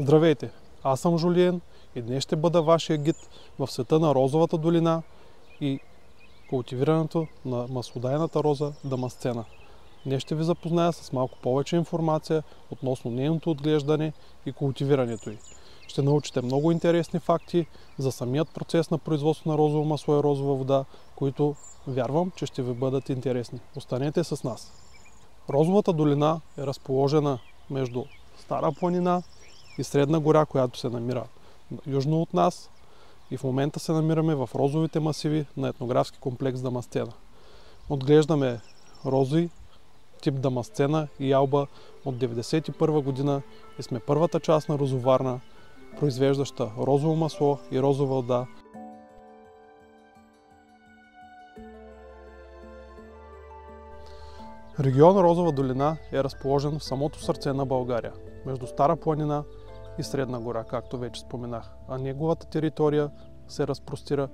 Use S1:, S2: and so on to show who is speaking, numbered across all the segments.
S1: Здравейте, аз съм Жулиен и днес ще бъда вашия гид в света на розовата долина и култивирането на маслодайната роза дамасцена. Днес ще ви запозная с малко повече информация относно нейното отглеждане и култивирането й. Ще научите много интересни факти за самият процес на производство на розово масло и розова вода, които вярвам, че ще ви бъдат интересни. Останете с нас! Розовата долина е разположена между Стара планина и Средна гора, която се намира южно от нас, и в момента се намираме в розовите масиви на етнографски комплекс Дамасцена. Отглеждаме рози тип Дамасцена и Алба от 1991 година и сме първата част на розоварна, произвеждаща розово масло и розова вода. Регион Розова долина е разположен в самото сърце на България, между Стара планина и Средна гора, както вече споменах, а неговата територия се разпростира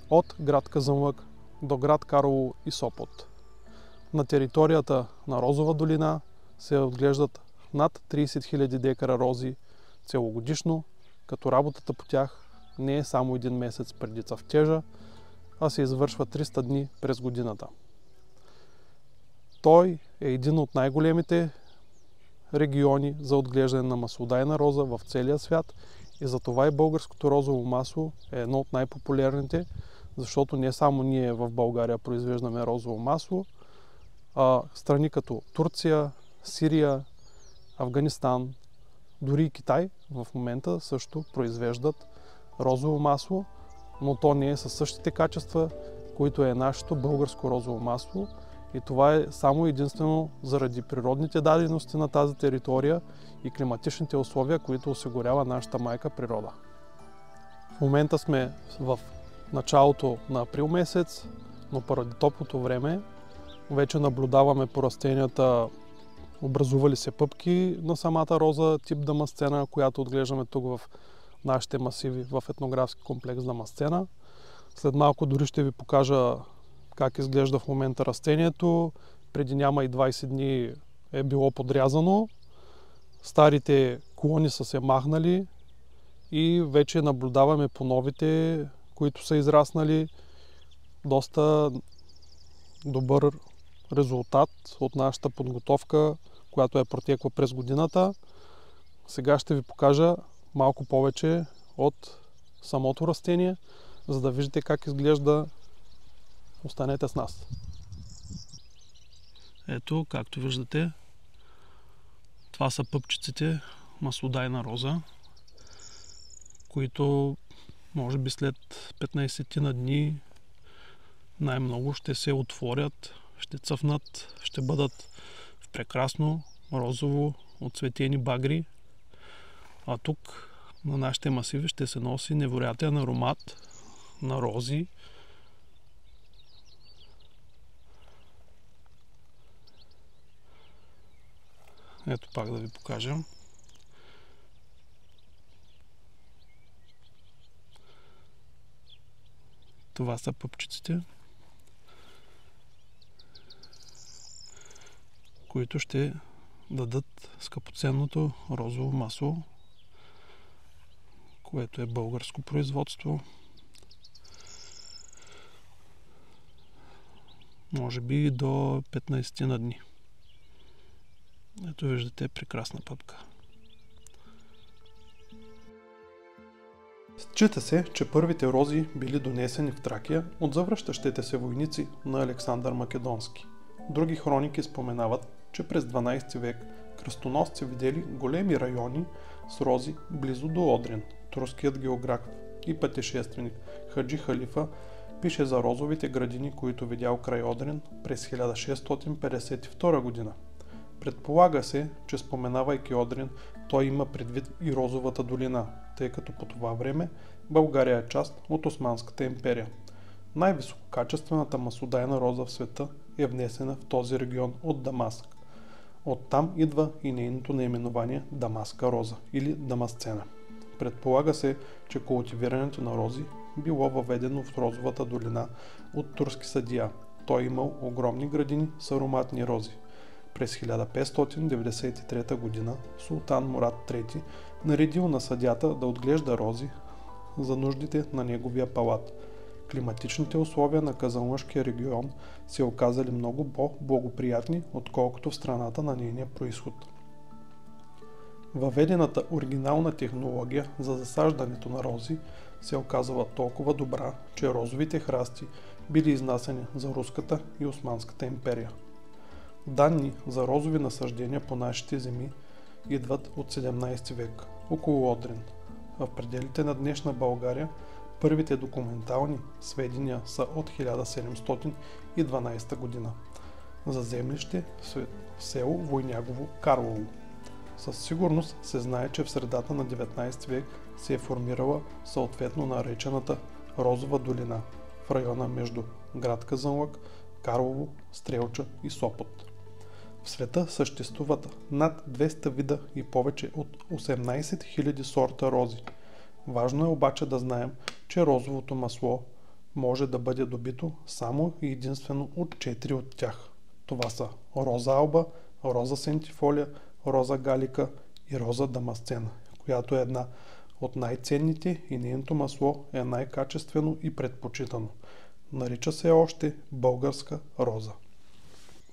S1: от град Казанлък до град Карлово и Сопот. На територията на Розова долина се отглеждат над 30 000 декара рози целогодишно, като работата по тях не е само един месец преди цъфтежа, а се извършва 300 дни през годината. Той е един от най-големите региони за отглеждане на маслодайна роза в целия свят и затова и българското розово масло е едно от най-популярните, защото не само ние в България произвеждаме розово масло, а страни като Турция, Сирия, Афганистан, дори и Китай в момента също произвеждат розово масло, но то не е със същите качества, които е нашето българско розово масло. И това е само единствено заради природните дадености на тази територия и климатичните условия, които осигурява нашата майка природа. В момента сме в началото на април месец, но поради топлото време вече наблюдаваме по растенията образували се пъпки на самата роза тип Дамасцена, която отглеждаме тук в нашите масиви в етнографски комплекс Дамасцена. След малко дори ще ви покажа как изглежда в момента растението. Преди няма и 20 дни е било подрязано. Старите клони са се махнали и вече наблюдаваме по новите, които са израснали, доста добър резултат от нашата подготовка, която е протекла през годината. Сега ще ви покажа малко повече от самото растение, за да виждате как изглежда. Останете с нас. Ето, както виждате, това са пъпчиците маслодайна роза, които може би след 15 на дни най-много ще се отворят, ще цъфнат, ще бъдат в прекрасно розово отцветени багри. А тук на нашите масиви ще се носи невероятен аромат на рози. Ето пак да ви покажа. Това са пъпчиците, които ще дадат скъпоценното розово масло, което е българско производство. Може би до 15 на дни. Ето виждате прекрасна пъпка. Счита се, че първите рози били донесени в Тракия от завръщащите се войници на Александър Македонски. Други хроники споменават, че през 12 век кръстоносци видели големи райони с рози близо до Одрин. Турският географ и пътешественик Хаджи Халифа пише за розовите градини, които видял край Одрин през 1652 година. Предполага се, че споменавайки Одрин, той има предвид и Розовата долина, тъй като по това време България е част от Османската империя. Най-висококачествената маслодайна роза в света е внесена в този регион от Дамаск. Оттам идва и нейното наименование Дамаска роза или Дамасцена. Предполага се, че култивирането на рози било въведено в Розовата долина от турски съдия. Той имал огромни градини с ароматни рози. През 1593 г. султан Мурад III Наредил на съдията да отглежда рози за нуждите на неговия палат. Климатичните условия на Казанлъшкия регион се оказали много по-благоприятни, отколкото в страната на нейния произход. Въведената оригинална технология за засаждането на рози се оказала толкова добра, че розовите храсти били изнасяни за Руската и Османската империя. Данни за розови насаждения по нашите земи идват от 17 век, около Одрин. В пределите на днешна България първите документални сведения са от 1712 година за землище в село Войнягово, Карлово. Със сигурност се знае, че в средата на 19 век се е формирала съответно наречената Розова долина в района между град Казанлък, Карлово, Стрелча и Сопот. В света съществуват над 200 вида и повече от 18 000 сорта рози. Важно е обаче да знаем, че розовото масло може да бъде добито само и единствено от 4 от тях. Това са роза алба, роза сентифолия, роза галика и роза дамасцена, която е една от най-ценните и нейното масло е най-качествено и предпочитано. Нарича се още българска роза.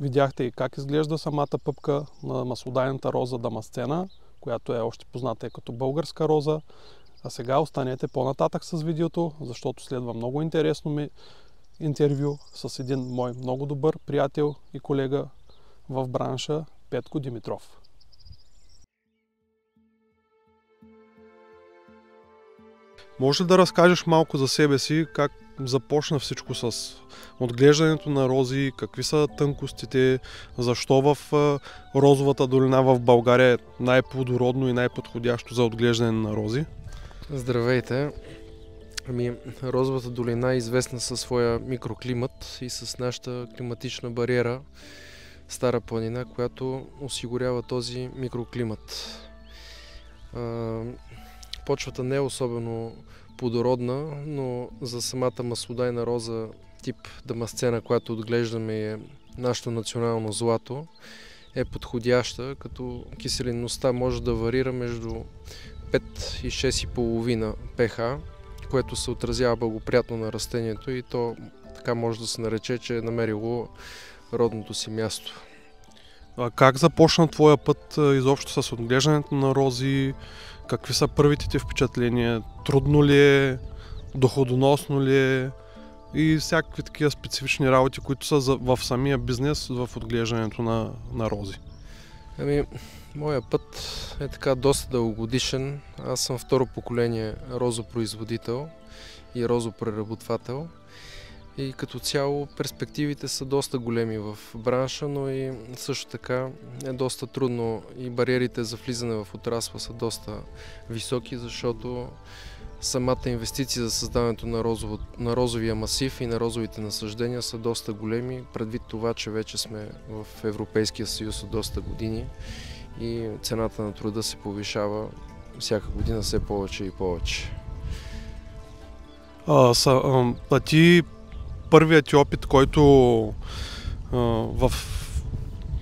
S1: Видяхте и как изглежда самата пъпка на маслодайната роза дамасцена, която е още позната като българска роза. А сега останете по-нататък с видеото, защото следва много интересно интервю с един мой много добър приятел и колега в бранша Петко Димитров. Може ли да разкажеш малко за себе си, как започна всичко с отглеждането на рози, какви са тънкостите, защо в розовата долина в България е най-плодородно и най-подходящо за отглеждане на рози?
S2: Здравейте! Розовата долина е известна със своя микроклимат и с нашата климатична бариера Стара планина, която осигурява този микроклимат. Почвата не е особено плодородна, но за самата маслодайна роза тип дамасцена, която отглеждаме е нашето национално злато, е подходяща, като киселинността може да варира между 5 и 6,5 pH, което се отразява благоприятно на растението и то така може да се нарече, че е намерило родното си място.
S1: А как започна твоя път изобщо с отглеждането на рози? Какви са първите ти впечатления? Трудно ли е? Доходоносно ли е? И всякакви такива специфични работи, които са в самия бизнес в отглеждането на рози.
S2: Моя път е така доста дългогодишен. Аз съм второ поколение розопроизводител и розопреработвател. И като цяло перспективите са доста големи в бранша, но и също така е доста трудно и бариерите за влизане в отрасла са доста високи, защото самата инвестиция за създаването на розовия масив и на розовите насаждения са доста големи, предвид това, че вече сме в Европейския съюз от доста години и цената на труда се повишава всяка година все повече и повече.
S1: Ти първият ти опит, който в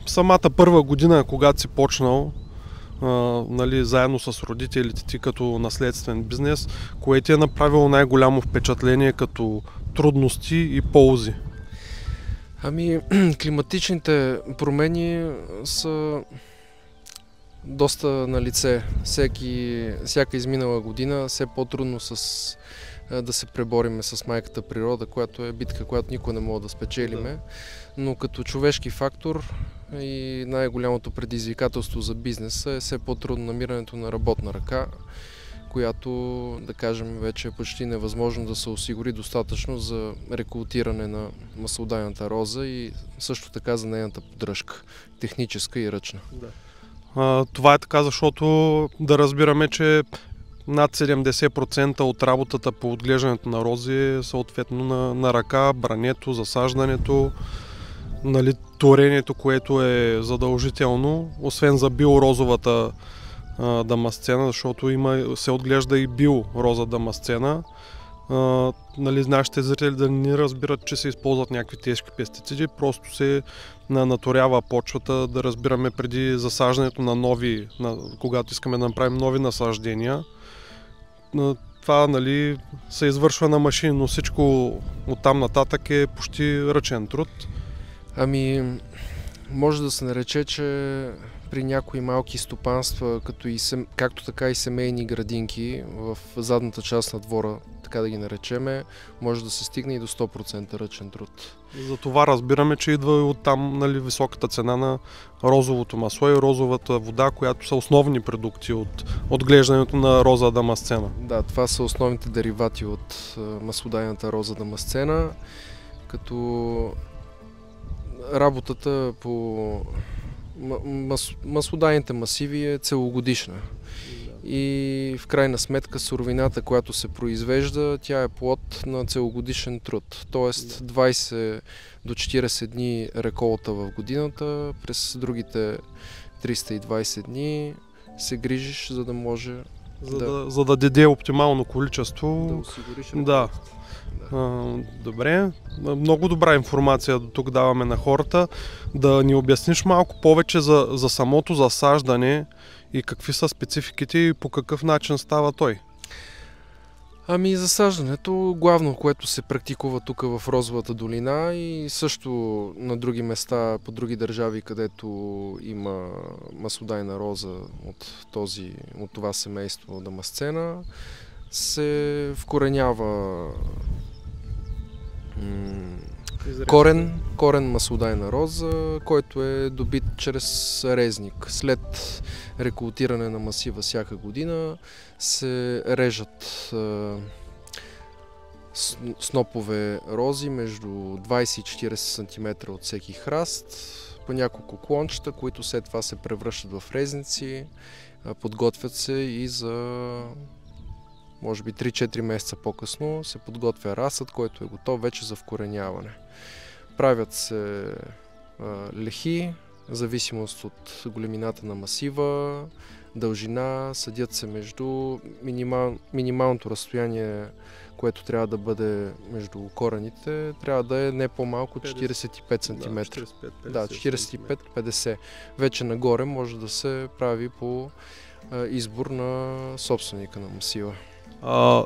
S1: самата първа година, когато си почнал, заедно с родителите ти като наследствен бизнес, кое ти е направило най-голямо впечатление като трудности и ползи?
S2: Климатичните промени са доста на лице. Всяка изминала година все по-трудно да се пребориме с майката природа, която е битка, която никой не може да спечелиме. Но като човешки фактор и най-голямото предизвикателство за бизнеса е все по-трудно намирането на работна ръка, която, да кажем, вече е почти невъзможно да се осигури достатъчно за рекултиране на маслодайната роза и също така за нейната поддръжка, техническа и ръчна.
S1: Това е така, защото да разбираме, че над 70% от работата по отглеждането на рози е съответно на ръка, брането, засаждането, торението, което е задължително, освен за биорозовата дамасцена, защото се отглежда и биороза дамасцена. Нали, нашите зрители да не разбират, че се използват някакви тежки пестициди, просто се наторява почвата, да разбираме преди засаждането на нови, когато искаме да направим нови насаждения. Това, нали, се извършва на машини, но всичко оттам нататък е почти ръчен труд.
S2: Ами, може да се нарече, че при някои малки стопанства, както така и семейни градинки в задната част на двора, така да ги наречеме, може да се стигне и до 100% ръчен труд.
S1: За това разбираме, че идва и оттам, нали, високата цена на розовото масло и розовата вода, която са основни продукти от отглеждането на роза дамасцена.
S2: Да, това са основните деривати от маслодайната роза дамасцена, като работата по маслодайните масиви е целогодишна. И в крайна сметка суровината, която се произвежда, тя е плод на целогодишен труд. Тоест 20 до 40 дни реколта в годината, през другите 320 дни се грижиш, за да може
S1: за да даде оптимално количество.
S2: Да осигуриш.
S1: Да. Добре, много добра информация до тук даваме на хората. Да ни обясниш малко повече за самото засаждане и какви са спецификите и по какъв начин става той?
S2: Ами засаждането, главно, което се практикува тук в Розовата долина и също на други места, по други държави, където има маслодайна роза от това семейство дамасцена, се вкоренява корен маслодайна роза, който е добит чрез резник. След рекултиране на масива всяка година се режат снопове рози между 20 и 40 см от всеки храст, по няколко клончета, които след това се превръщат в резници, подготвят се и за може би 3-4 месеца по-късно се подготвя разсъд, който е готов вече за вкореняване. Правят се лехи, в зависимост от големината на масива, дължина, съдят се между минималното разстояние, което трябва да бъде между корените, трябва да е не по-малко 45 см. Да, 45-50. Вече нагоре може да се прави по избор на собственика на масива.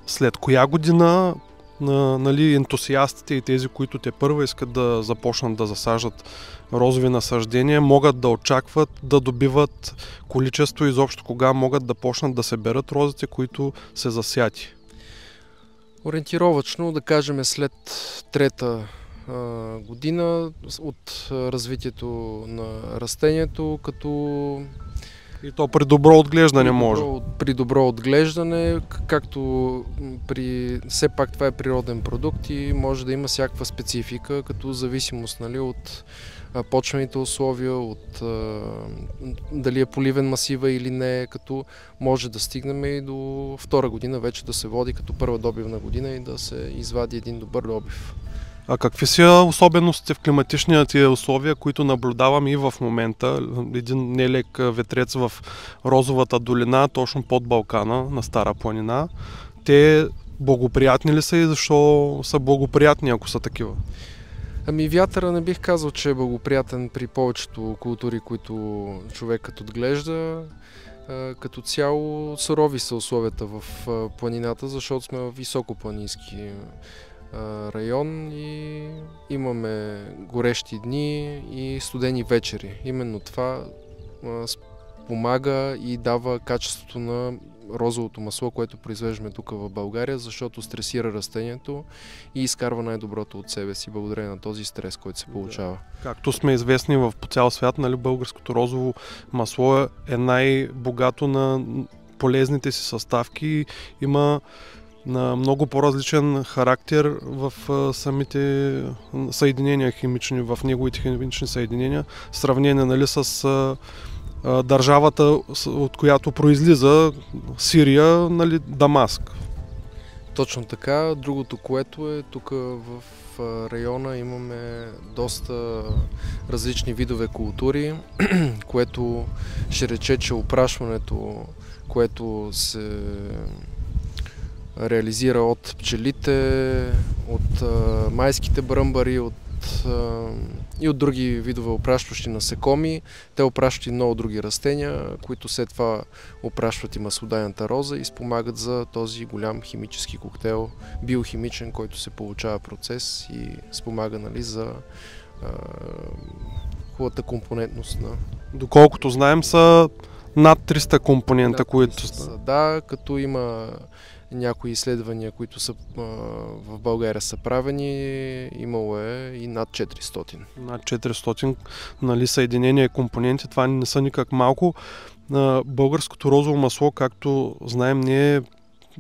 S1: След коя година, нали, ентусиастите и тези, които те първа искат да започнат да засаждат розови насаждения, могат да очакват да добиват количество, изобщо кога могат да почнат да се берат розите, които се засяти?
S2: Ориентировачно, да кажем, след трета година от развитието на растението, като
S1: и то при добро отглеждане може.
S2: При добро отглеждане, както все пак това е природен продукт и може да има всякаква специфика, като зависимост, нали, от почвените условия, от дали е поливен масива или не, като може да стигнем и до втора година вече да се води като първа добивна година и да се извади един добър добив.
S1: А какви са особеностите в климатичните условия, които наблюдаваме и в момента? Един нелек ветрец в Розовата долина, точно под Балкана, на Стара планина. Те благоприятни ли са и защо са благоприятни, ако са такива?
S2: Ами вятъра не бих казал, че е благоприятен при повечето култури, които човекът отглежда. Като цяло сурови са условията в планината, защото сме в високопланински район и имаме горещи дни и студени вечери. Именно това помага и дава качеството на розовото масло, което произвеждаме тук в България, защото стресира растението и изкарва най-доброто от себе си, благодарение на този стрес, който се получава.
S1: Както сме известни по цял свят, нали, българското розово масло е най-богато на полезните си съставки. Има на много по-различен характер в самите съединения химични, в неговите химични съединения, в сравнение, нали, с държавата, от която произлиза, Сирия, нали, Дамаск.
S2: Точно така. Другото, което е тук в района имаме доста различни видове култури, което ще рече, че опрашването, което се реализира от пчелите, от майските бръмбари, и от други видове опрашващи насекоми. Те опрашват и много други растения, които след това опрашват и маслодайната роза и спомагат за този голям химически коктейл, биохимичен, който се получава процес и спомага, нали, за хубавата компонентност на...
S1: Доколкото знаем, са над 300 компонента, които са.
S2: Да, като има някои изследвания, които са в България са правени, имало е и над 400.
S1: Над 400, нали, съединения и компоненти, това не са никак малко. Българското розово масло, както знаем, не е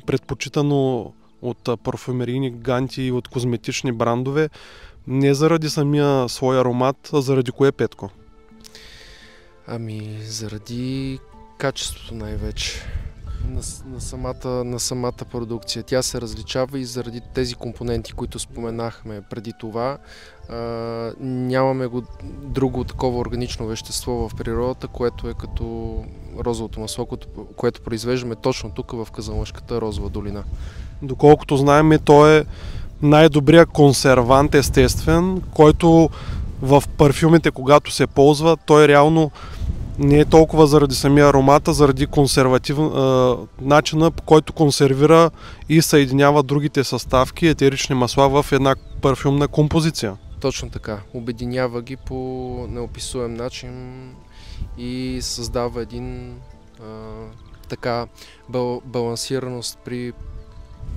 S1: предпочитано от парфюмерийни гиганти и от козметични брандове, не заради самия свой аромат, а заради кое, Петко?
S2: Ами, заради качеството най-вече на самата продукция. Тя се различава и заради тези компоненти, които споменахме преди това. Нямаме друго такова органично вещество в природата, което е като розовото масло, което произвеждаме точно тук в Казанлъшката розова долина.
S1: Доколкото знаем, то е най-добрият консервант, естествен, който в парфюмите, когато се ползва, той реално не е толкова заради самия аромата, заради начина, по който консервира и съединява другите съставки, етерични масла в една парфюмна композиция.
S2: Точно така. Обединява ги по неописуем начин и създава един така балансираност при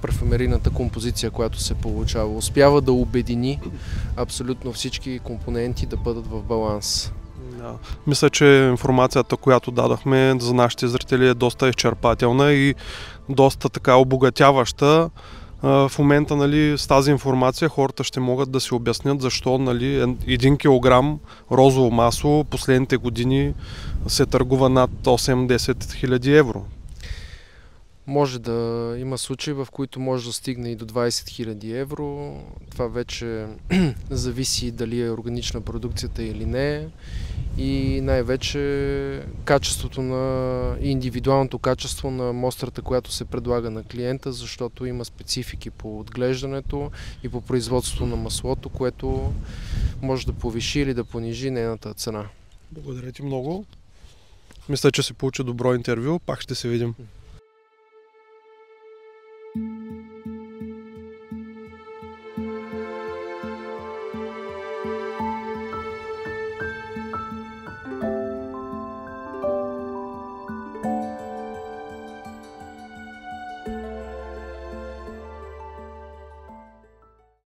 S2: парфюмерийната композиция, която се получава. Успява да обедини абсолютно всички компоненти да бъдат в баланс.
S1: Да. Мисля, че информацията, която дадахме за нашите зрители, е доста изчерпателна и доста така обогатяваща. В момента, нали, с тази информация хората ще могат да си обяснят защо, нали, 1 килограм розово масло последните години се търгува над 8-10 хиляди евро.
S2: Може да има случаи, в които може да стигне и до 20 000 евро. Това вече зависи дали е органична продукцията или не. И най-вече качеството и индивидуалното качество на мострата, която се предлага на клиента, защото има специфики по отглеждането и по производството на маслото, което може да повиши или да понижи нейната цена.
S1: Благодаря ти много. Мисля, че се получи добро интервю. Пак ще се видим.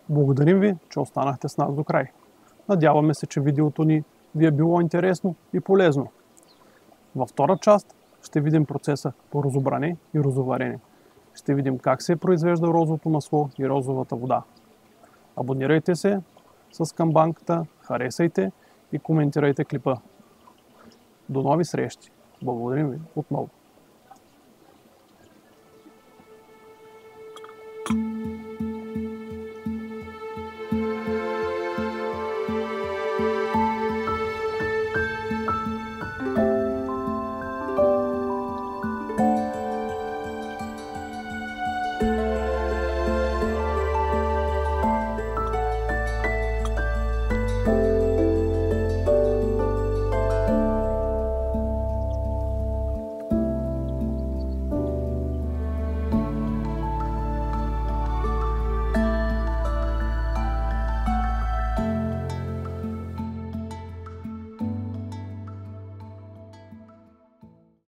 S1: Благодарим ви, че останахте с нас до край. Надяваме се, че видеото ни ви е било интересно и полезно. Във втора част ще видим процеса по розобране и розоварене. Ще видим как се произвежда розовото масло и розовата вода. Абонирайте се с камбанката, харесайте и коментирайте клипа. До нови срещи! Благодарим ви отново!